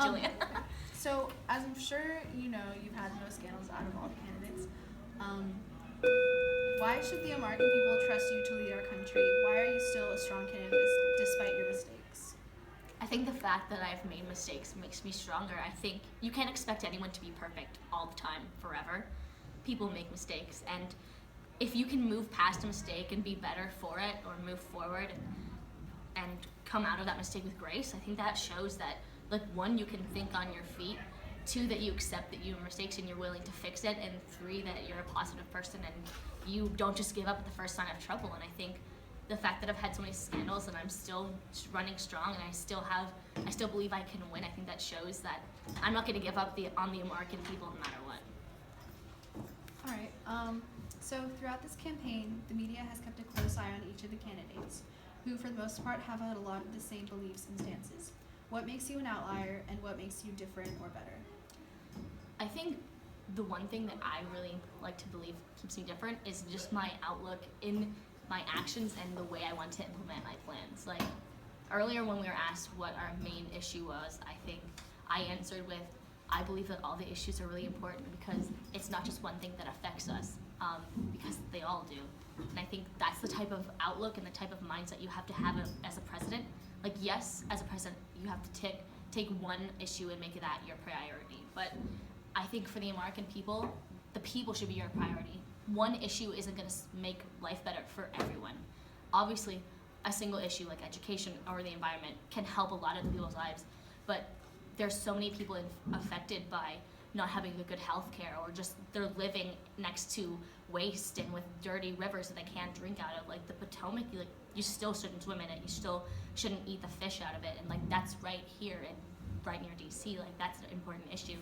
Julia. So, as I'm sure you know, you've had the most scandals out of all the candidates. Um, why should the American people trust you to lead our country? Why are you still a strong candidate despite your mistakes? I think the fact that I've made mistakes makes me stronger. I think you can't expect anyone to be perfect all the time, forever. People make mistakes, and if you can move past a mistake and be better for it, or move forward and come out of that mistake with grace, I think that shows that, like, one, you can think on your feet, two, that you accept that you made mistakes and you're willing to fix it, and three, that you're a positive person and you don't just give up at the first sign of trouble. And I think the fact that I've had so many scandals and I'm still running strong and I still believe I can win, I think that shows that I'm not going to give up on the American people no matter what. All right. So throughout this campaign, the media has kept a close eye on each of the candidates, who for the most part have had a lot of the same beliefs and stances. What makes you an outlier, and what makes you different or better? I think the one thing that I really like to believe keeps me different is just my outlook in my actions and the way I want to implement my plans. Like, earlier when we were asked what our main issue was, I think I answered with, I believe that all the issues are really important because it's not just one thing that affects us, because they all do. And I think that's the type of outlook and the type of mindset you have to have as a president. Like, yes, as a president, you have to take one issue and make it that your priority. But I think for the American people, the people should be your priority. One issue isn't going to make life better for everyone. Obviously, a single issue like education or the environment can help a lot of the people's lives, but there's so many people affected by not having a good health care, or just they're living next to waste and with dirty rivers that they can't drink out of. Like the Potomac, like, you still shouldn't swim in it. You still shouldn't eat the fish out of it. And like, that's right here and right near DC. Like, that's an important issue.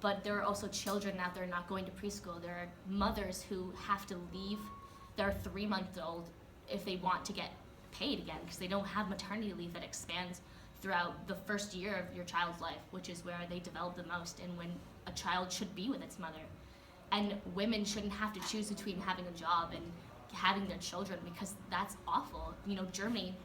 But there are also children out there not going to preschool. There are mothers who have to leave their 3-month-old if they want to get paid again, because they don't have maternity leave that expands throughout the first year of your child's life, which is where they develop the most and when a child should be with its mother. And women shouldn't have to choose between having a job and having their children, because that's awful. You know, Germany,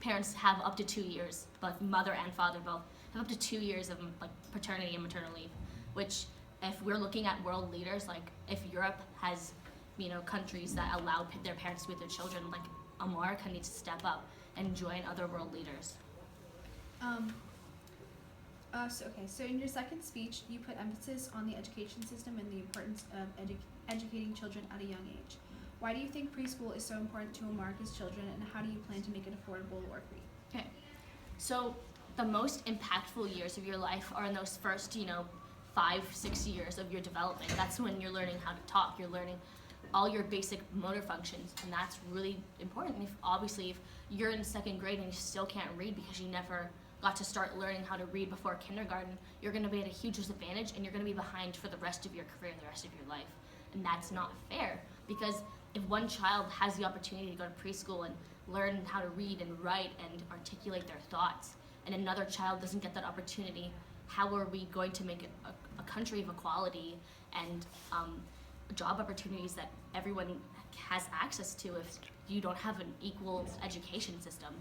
parents have up to 2 years, both mother and father both have up to 2 years of like paternity and maternal leave, which, if we're looking at world leaders, like if Europe has, you know, countries that allow their parents to be with their children, like America needs to step up and join other world leaders. So in your second speech, you put emphasis on the education system and the importance of educating children at a young age. Why do you think preschool is so important to America's children, and how do you plan to make it affordable or free? Okay, so the most impactful years of your life are in those first, 5-6 years of your development. That's when you're learning how to talk. You're learning all your basic motor functions, and that's really important. If you're in second grade and you still can't read because you never got to start learning how to read before kindergarten, you're going to be at a huge disadvantage, and you're going to be behind for the rest of your career and the rest of your life. And that's not fair, because if one child has the opportunity to go to preschool and learn how to read and write and articulate their thoughts, and another child doesn't get that opportunity, how are we going to make it a country of equality and job opportunities that everyone has access to if you don't have an equal education system?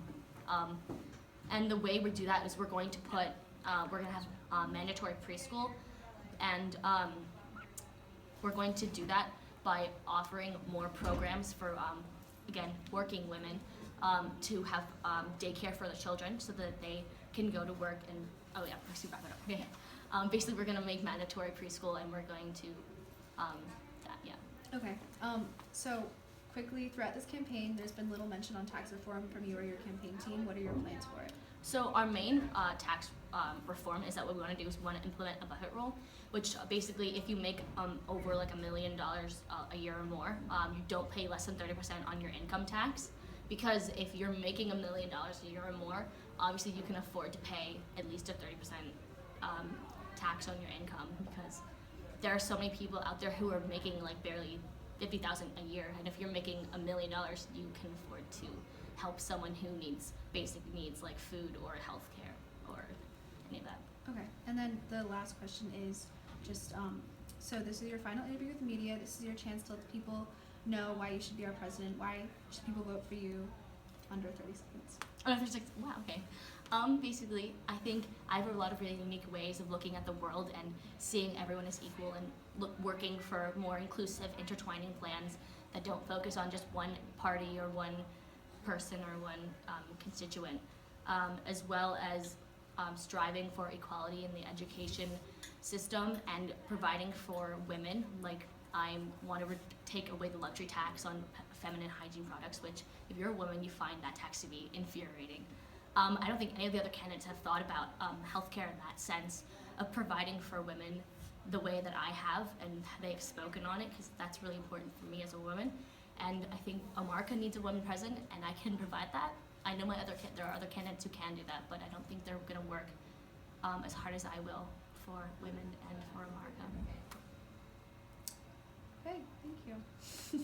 And the way we do that is we're going to have mandatory preschool, and we're going to do that by offering more programs for, again, working women to have daycare for the children so that they can go to work and, okay. Basically, we're going to make mandatory preschool, and we're going to, Okay, so quickly, throughout this campaign, there's been little mention on tax reform from you or your campaign team. What are your plans for it? So our main tax reform is that what we want to do is we want to implement a budget rule, which basically, if you make over like $1 million a year or more, you don't pay less than 30% on your income tax. Because if you're making $1 million a year or more, obviously you can afford to pay at least a 30% tax on your income, because there are so many people out there who are making like barely $50,000 a year, and if you're making $1 million, you can afford to help someone who needs basic needs like food or health care or any of that. Okay, and then the last question is just, so this is your final interview with the media. This is your chance to let the people know why you should be our president. Why should people vote for you? Under 30 seconds. Under 30 seconds, wow, okay. Basically, I think I have a lot of really unique ways of looking at the world and seeing everyone as equal and working for more inclusive, intertwining plans that don't focus on just one party or one person or one constituent, as well as striving for equality in the education system and providing for women. Like, I want to take away the luxury tax on feminine hygiene products, which if you're a woman, you find that tax to be infuriating. I don't think any of the other candidates have thought about healthcare in that sense of providing for women the way that I have, and they've spoken on it because that's really important for me as a woman. And I think America needs a woman president, and I can provide that. I know there are other candidates who can do that, but I don't think they're going to work as hard as I will for women and for America. Okay, thank you.